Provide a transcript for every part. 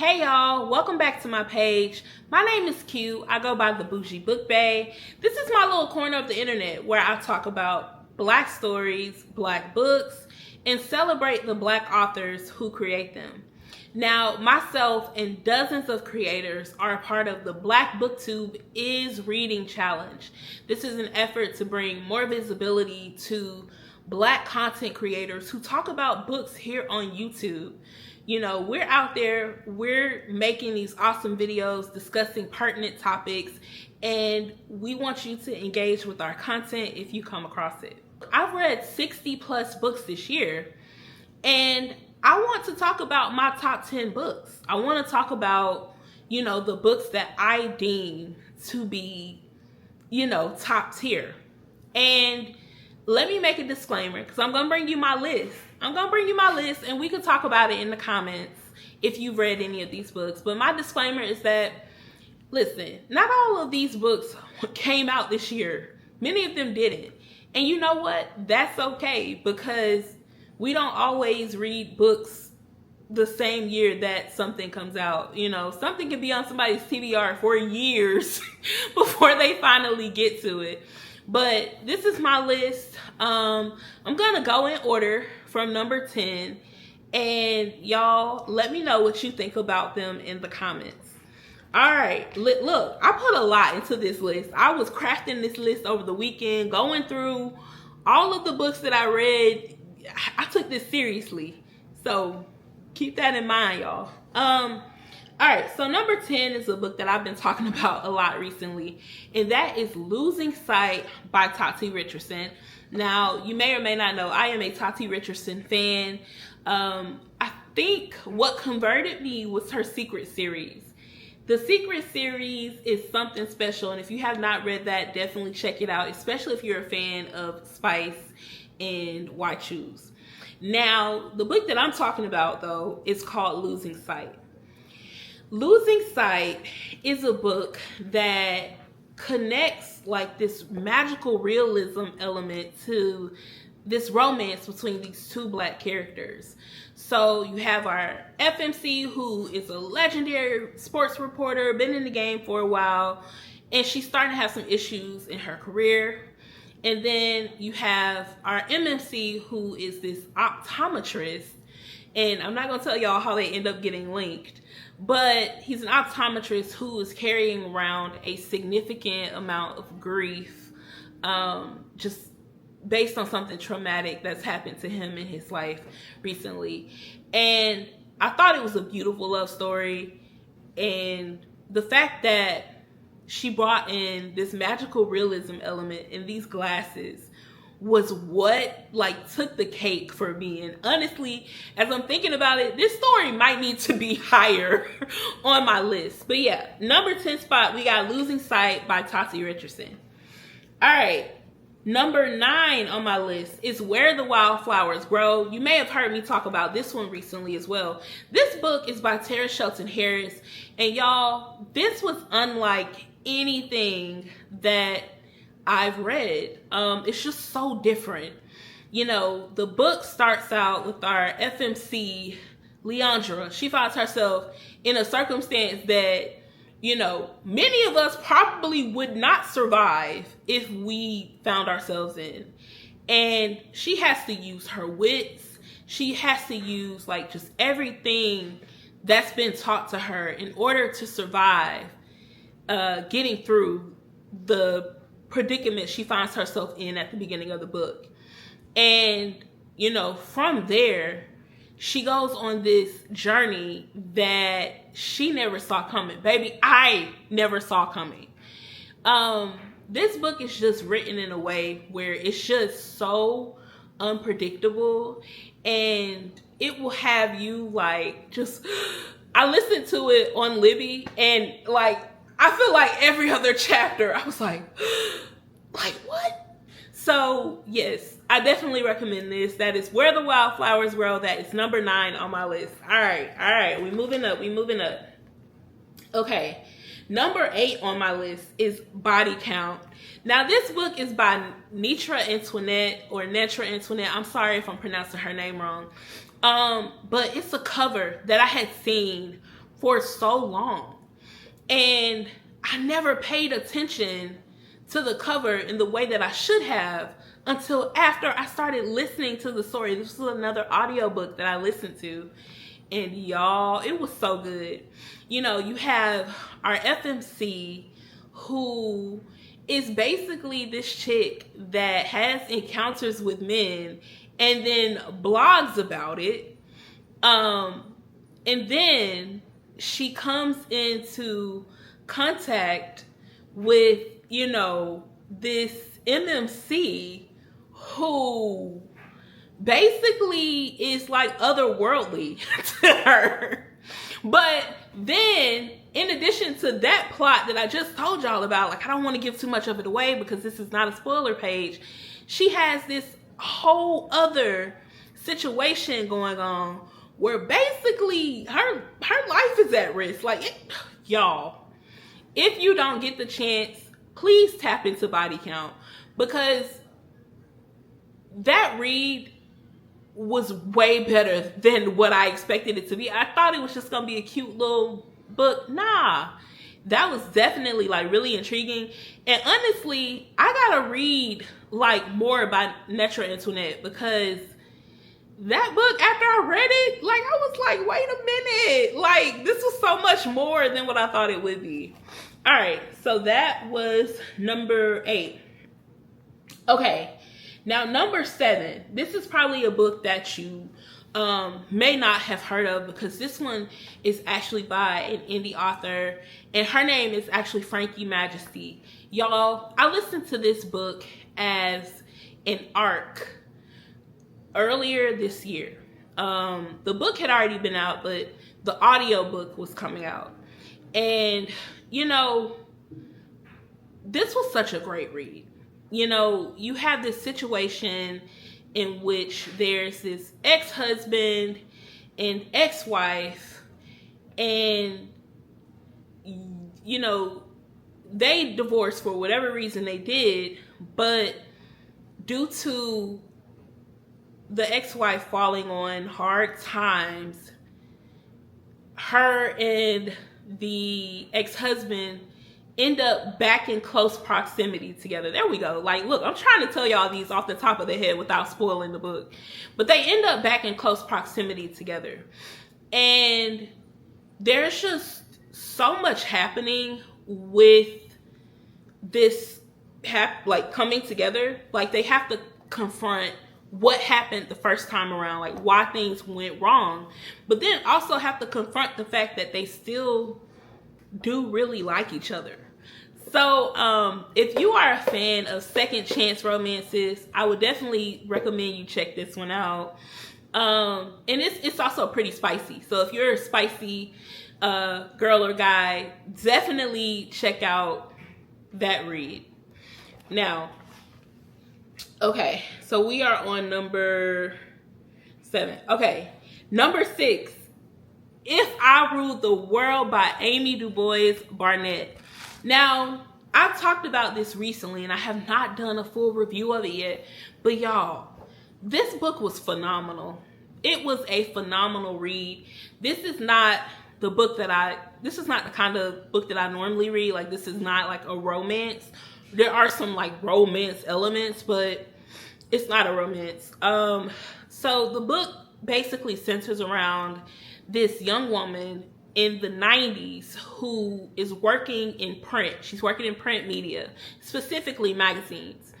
Hey y'all, welcome back to my page. My name is Q. I go by the Bougie Book Bae. This is my little corner of the internet where I talk about Black stories, Black books, and celebrate the Black authors who create them. Now, myself and dozens of creators are a part of the Black BookTube is Reading Challenge. This is an effort to bring more visibility to Black content creators who talk about books here on YouTube. You know, we're out there, we're making these awesome videos discussing pertinent topics, and we want you to engage with our content if you come across it. I've read 60 plus books this year, and I want to talk about my top 10 books. I want to talk about, the books that I deem to be, top tier. And let me make a disclaimer, because I'm going to bring you my list. And we can talk about it in the comments if you've read any of these books. But my disclaimer is that, listen, not all of these books came out this year. Many of them didn't. And you know what? That's okay, because we don't always read books the same year that something comes out. Something can be on somebody's TBR for years before they finally get to it. But this is my list. I'm going to go in order from number 10. And y'all, let me know what you think about them in the comments. All right. Look, I put a lot into this list. I was crafting this list over the weekend, going through all of the books that I read. I took this seriously. So keep that in mind, y'all. All right, so number 10 is a book that I've been talking about a lot recently, and that is Losing Sight by Tati Richardson. Now, you may or may not know, I am a Tati Richardson fan. I think what converted me was her Secret series. The Secret series is something special, and if you have not read that, definitely check it out, especially if you're a fan of Spice and Why Choose. Now, the book that I'm talking about, though, is called Losing Sight. Losing Sight is a book that connects like this magical realism element to this romance between these two Black characters. So you have our FMC, who is a legendary sports reporter, been in the game for a while, and she's starting to have some issues in her career. And then you have our MMC, who is this optometrist, and I'm not going to tell y'all how they end up getting linked. But he's an optometrist who is carrying around a significant amount of grief, just based on something traumatic that's happened to him in his life recently. And I thought it was a beautiful love story. And the fact that she brought in this magical realism element in these glasses was what took the cake for me. And honestly, as I'm thinking about it, this story might need to be higher on my list. But yeah, number 10 spot, we got Losing Sight by Tati Richardson. All right, number 9 on my list is Where the Wildflowers Grow. You may have heard me talk about this one recently as well. This book is by Tara Shelton Harris, and y'all, this was unlike anything that I've read. It's just so different. The book starts out with our FMC, Leandra. She finds herself in a circumstance that, many of us probably would not survive if we found ourselves in. And she has to use her wits. She has to use just everything that's been taught to her in order to survive, getting through the predicament she finds herself in at the beginning of the book. And from there she goes on this journey that she never saw coming. Baby, I never saw coming. This book is just written in a way where it's just so unpredictable, and it will have you I listened to it on Libby, and I feel like every other chapter, I was like, what? So, yes, I definitely recommend this. That is Where the Wildflowers Grow. That is number 9 on my list. All right. We moving up. Okay. Number 8 on my list is Body Count. Now, this book is by Netra Antoinette, or Netra Antoinette. I'm sorry if I'm pronouncing her name wrong. But it's a cover that I had seen for so long. And I never paid attention to the cover in the way that I should have until after I started listening to the story. This was another audiobook that I listened to. And y'all, it was so good. You know, you have our FMC, who is basically this chick that has encounters with men and then blogs about it. And then she comes into contact with, you know, this MMC who basically is like otherworldly to her. But then, in addition to that plot that I just told y'all about, like, I don't want to give too much of it away because this is not a spoiler page, she has this whole other situation going on where basically her life is at risk. Like, y'all, if you don't get the chance, please tap into Body Count, because that read was way better than what I expected it to be. I thought it was just gonna be a cute little book. Nah, that was definitely like really intriguing. And honestly, I gotta read like more about Netra Antoinette, because that book, after I read it, like I was like, wait a minute, like this was so much more than what I thought it would be. All right, so that was number 8. Okay, now number 7. This is probably a book that you may not have heard of, because this one is actually by an indie author, and her name is actually Frankie Majesty. Y'all, I listened to this book as an ARC earlier this year. The book had already been out, but the audio book was coming out. And, you know, this was such a great read. You know, you have this situation in which there's this ex-husband and ex-wife, and, you know, they divorced for whatever reason they did, but due to the ex-wife falling on hard times, her and the ex-husband end up back in close proximity together. There we go. Like, look, I'm trying to tell y'all these off the top of the head without spoiling the book. But they end up back in close proximity together. And there's just so much happening with this like coming together. Like, they have to confront what happened the first time around, like why things went wrong, but then also have to confront the fact that they still do really like each other. So if you are a fan of second chance romances, I would definitely recommend you check this one out. And it's also pretty spicy, so if you're a spicy girl or guy, definitely check out that read. Now, okay, so we are on number 7. Okay, number 6, If I Ruled the World by Amy DuBois Barnett. Now, I've talked about this recently, and I have not done a full review of it yet, but y'all, this book was phenomenal. It was a phenomenal read. This is not the kind of book that I normally read. Like, this is not like a romance. There are some like romance elements, but it's not a romance. So the book basically centers around this young woman in the 90s who is working in print. She's working in print media, specifically magazines.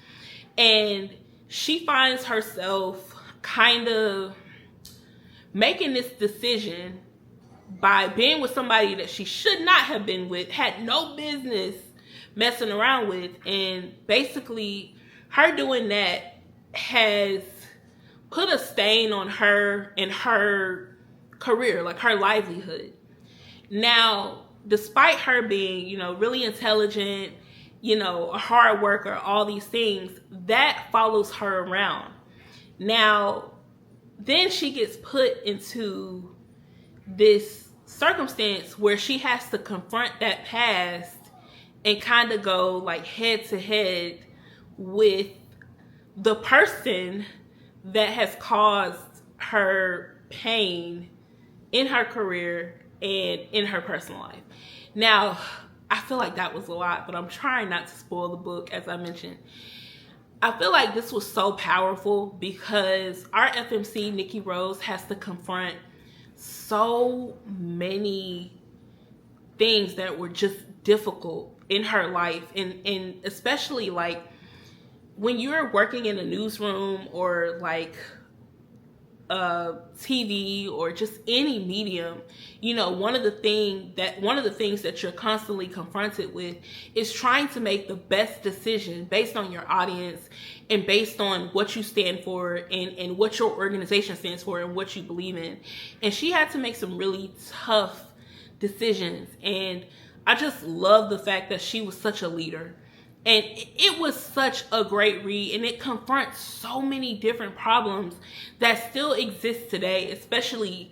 And she finds herself kind of making this decision by being with somebody that she should not have been with, had no business messing around with, and basically her doing that has put a stain on her and her career, like her livelihood. Now, despite her being, you know, really intelligent, you know, a hard worker, all these things, that follows her around. Now, then she gets put into this circumstance where she has to confront that past and kind of go like head to head with the person that has caused her pain in her career and in her personal life. Now, I feel like that was a lot, but I'm trying not to spoil the book, as I mentioned. I feel like this was so powerful because our FMC, Nikki Rose, has to confront so many things that were just difficult in her life. And especially like when you're working in a newsroom or like TV or just any medium, you know, one of the things that you're constantly confronted with is trying to make the best decision based on your audience and based on what you stand for and what your organization stands for and what you believe in. And she had to make some really tough decisions, and I just love the fact that she was such a leader. And it was such a great read, and it confronts so many different problems that still exist today, especially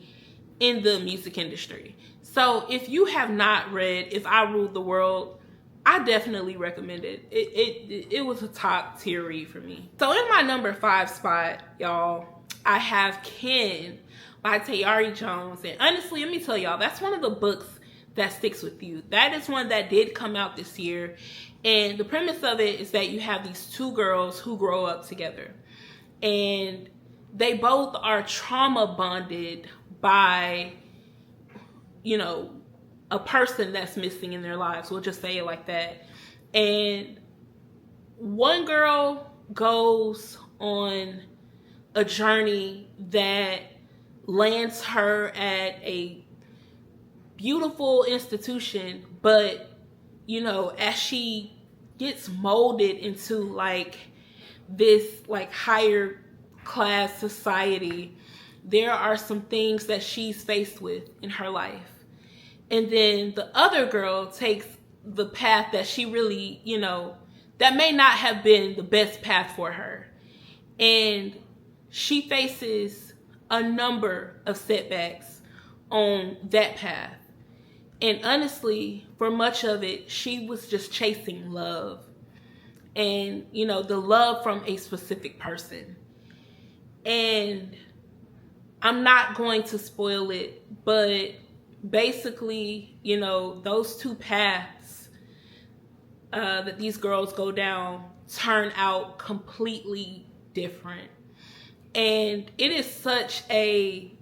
in the music industry. So if you have not read If I Ruled the World, I definitely recommend it. It was a top tier read for me. So in my number 5 spot, y'all, I have Ken by Tayari Jones. And honestly, let me tell y'all, that's one of the books that sticks with you. That is one that did come out this year. And the premise of it is that you have these two girls who grow up together. And they both are trauma bonded by, you know, a person that's missing in their lives. We'll just say it like that. And one girl goes on a journey that lands her at a beautiful institution, but you know, as she gets molded into like this like higher class society, there are some things that she's faced with in her life. And then the other girl takes the path that she really, you know, that may not have been the best path for her. And she faces a number of setbacks on that path. And honestly, for much of it, she was just chasing love. And, you know, the love from a specific person. And I'm not going to spoil it, but basically, you know, those two paths that these girls go down turn out completely different. And it is such a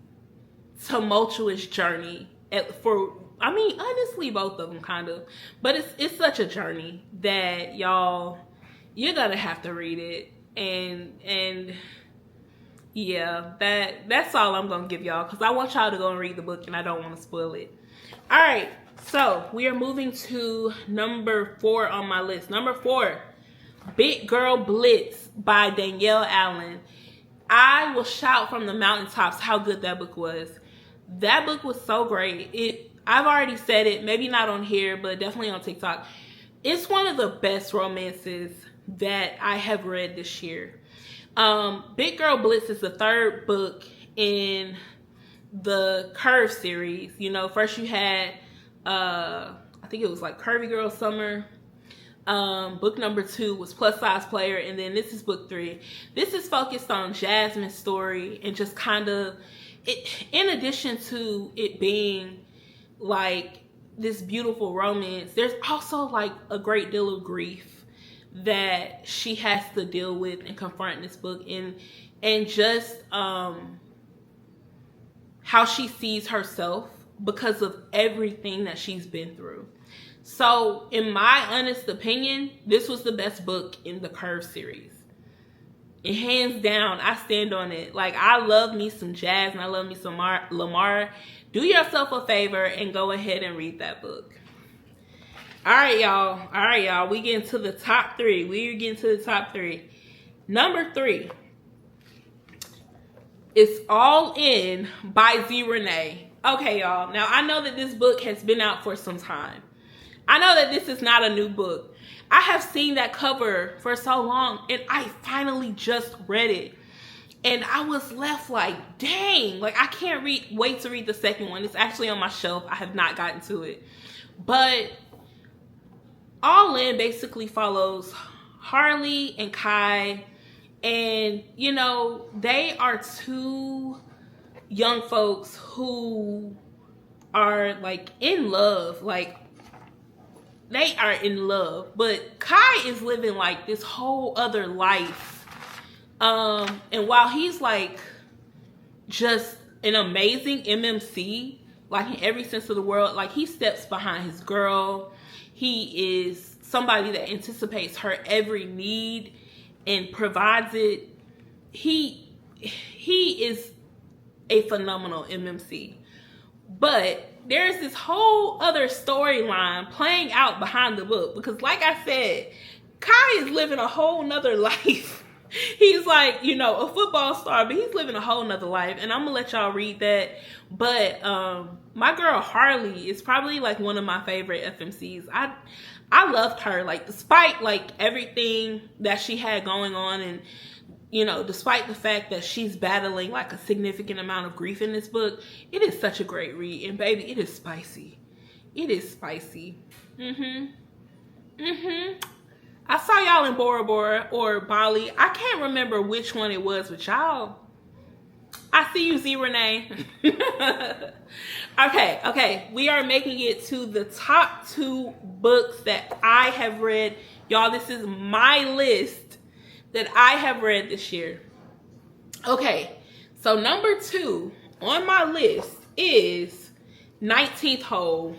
tumultuous journey honestly, both of them kind of, but it's such a journey that y'all, you're gonna have to read it. And yeah, that's all I'm gonna give y'all, because I want y'all to go and read the book and I don't want to spoil it. All right, so we are moving to number 4 on my list. Number 4, Big Girl Blitz by Danielle Allen. I will shout from the mountaintops how good that book was. That book was so great. I've already said it, maybe not on here, but definitely on TikTok. It's one of the best romances that I have read this year. Big Girl Blitz is the 3rd book in the Curve series. You know, first you had, I think it was like Curvy Girl Summer. Book number 2 was Plus Size Player, and then this is book 3. This is focused on Jasmine's story and just kind of, in addition to it being like this beautiful romance, there's also like a great deal of grief that she has to deal with and confront in this book, and just how she sees herself because of everything that she's been through. So in my honest opinion, this was the best book in the Curve series. And hands down, I stand on it. Like, I love me some Jazz and I love me some Lamar. Do yourself a favor and go ahead and read that book. All right, y'all. We get into the top 3. We're getting to the top 3. Number 3 is All In by Z Renee. Okay, y'all. Now, I know that this book has been out for some time. I know that this is not a new book. I have seen that cover for so long, and I finally just read it. And I was left like, dang, like I can't wait to read the second one. It's actually on my shelf. I have not gotten to it. But All In basically follows Harley and Kai. And, you know, they are two young folks who are like in love. Like, they are in love, but Kai is living like this whole other life. And while he's like just an amazing MMC, like in every sense of the word, like he steps behind his girl. He is somebody that anticipates her every need and provides it. He is a phenomenal MMC. But there's this whole other storyline playing out behind the book, because like I said, Kai is living a whole nother life. He's like, you know, a football star, but he's living a whole nother life. And I'm gonna let y'all read that. But my girl Harley is probably like one of my favorite FMCs. I loved her, like, despite like everything that she had going on, and you know, despite the fact that she's battling like a significant amount of grief in this book, it is such a great read. And baby, it is spicy. It is spicy. I saw y'all in Bora Bora or Bali. I can't remember which one it was, but y'all, I see you, Z Renee. Okay. We are making it to the top 2 books that I have read. Y'all, this is my list that I have read this year. Okay, so number 2 on my list is 19th Hole.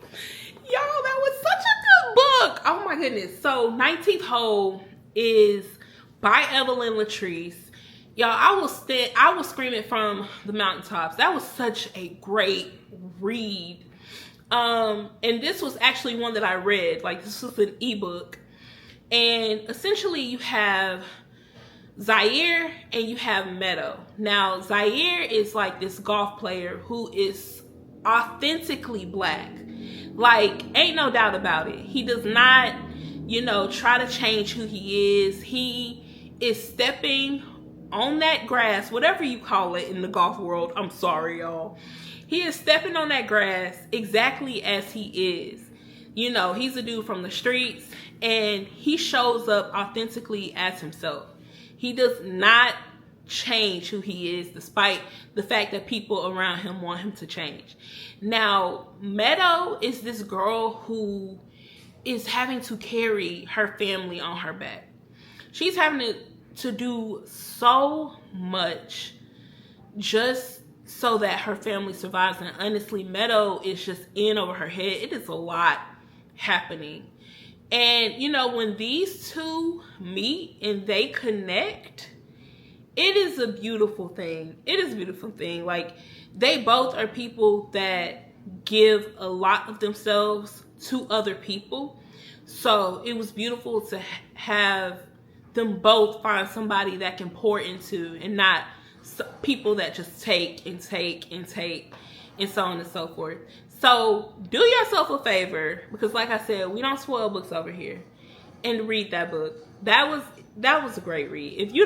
Y'all, that was such a good book. Oh my goodness. So 19th Hole is by Evelyn Latrice. Y'all, I was screaming from the mountaintops. That was such a great read. And this was actually one that I read. Like, this was an ebook. And essentially you have Zaire and you have Meadow. Now, Zaire is like this golf player who is authentically Black. Like, ain't no doubt about it. He does not, you know, try to change who he is. He is stepping on that grass, whatever you call it in the golf world. I'm sorry, y'all. He is stepping on that grass exactly as he is. You know, he's a dude from the streets, and he shows up authentically as himself. He does not change who he is, despite the fact that people around him want him to change. Now, Meadow is this girl who is having to carry her family on her back. She's having to do so much just so that her family survives. And honestly, Meadow is just in over her head. It is a lot happening. And you know, when these two meet and they connect, it is a beautiful thing. It is a beautiful thing. Like, they both are people that give a lot of themselves to other people. So it was beautiful to have them both find somebody that can pour into, and not people that just take and take and take and so on and so forth. So do yourself a favor, because like I said, we don't spoil books over here, and read that book. That was a great read. If you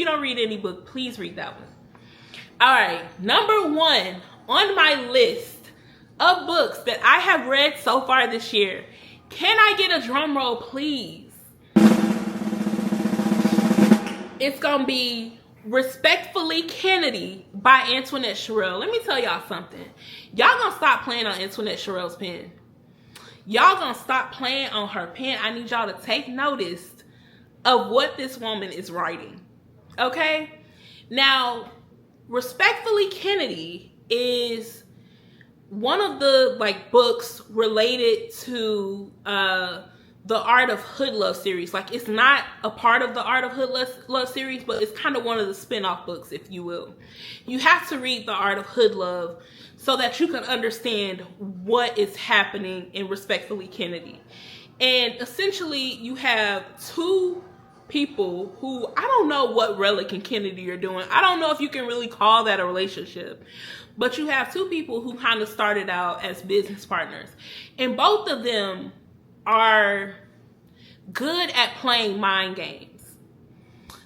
don't read any book, please read that one. All right, number 1 on my list of books that I have read so far this year. Can I get a drum roll, please? It's gonna be Respectfully Kennedy by Antoinette Sherrill. Let me tell y'all something. Y'all gonna stop playing on Antoinette Sherrill's pen. Y'all gonna stop playing on her pen. I need y'all to take notice of what this woman is writing. Okay? Now, Respectfully Kennedy is one of the books related to the Art of Hood Love series. Like, it's not a part of the Art of Hood Love series, but it's kind of one of the spin-off books, if you will. You have to read the Art of Hood Love so that you can understand what is happening in Respectfully Kennedy. And essentially, you have two people who, I don't know what Relic and Kennedy are doing. I don't know if you can really call that a relationship. But you have two people who kind of started out as business partners. And both of them are good at playing mind games.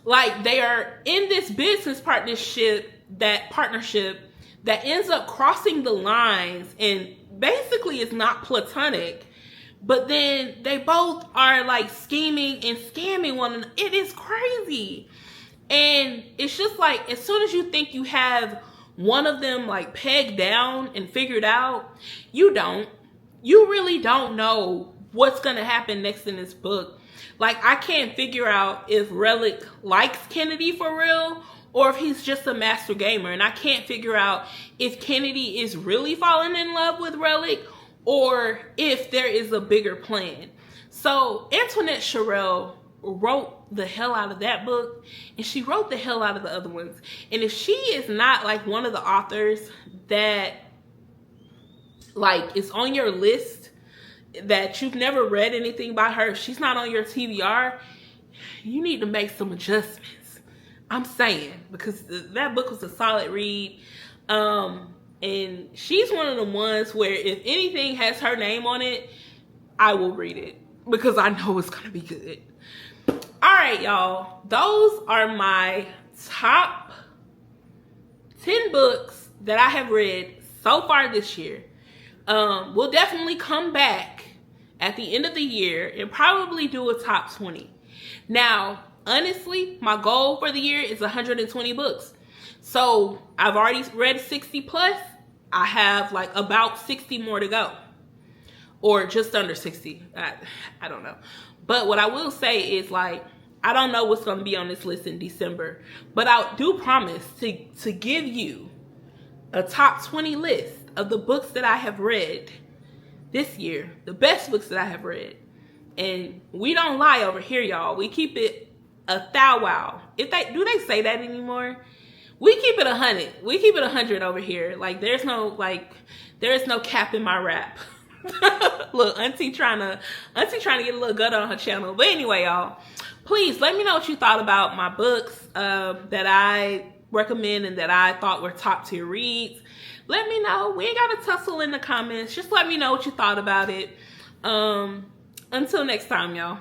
Like, they are in this business partnership that ends up crossing the lines and basically is not platonic. But then they both are like scheming and scamming one another. It is crazy. And it's just like, as soon as you think you have one of them like pegged down and figured out. You don't. You really don't know what's gonna happen next in this book. Like, I can't figure out if Relic likes Kennedy for real or if he's just a master gamer. And I can't figure out if Kennedy is really falling in love with Relic or if there is a bigger plan. So Antoinette Sherrill wrote the hell out of that book, and she wrote the hell out of the other ones. And if she is not like one of the authors that like is on your list, that you've never read anything by her, if she's not on your TBR, you need to make some adjustments. I'm saying, because that book was a solid read. And she's one of the ones where if anything has her name on it, I will read it because I know it's gonna be good. All right, y'all, those are my top 10 books that I have read so far this year. We'll definitely come back at the end of the year and probably do a top 20. Now, honestly, my goal for the year is 120 books. So I've already read 60 plus. I have like about 60 more to go, or just under 60. I don't know. But what I will say is, like, I don't know what's going to be on this list in December, but I do promise to give you a top 20 list of the books that I have read this year, the best books that I have read. And we don't lie over here, y'all. We keep it a thou wow. Do they say that anymore? We keep it 100. We keep it 100 over here. Like, there is no cap in my rap. Look, auntie trying to get a little gut on her channel. But anyway, y'all, please let me know what you thought about my books that I recommend and that I thought were top tier reads. Let me know. We ain't got to tussle in the comments. Just let me know what you thought about it. Until next time, y'all.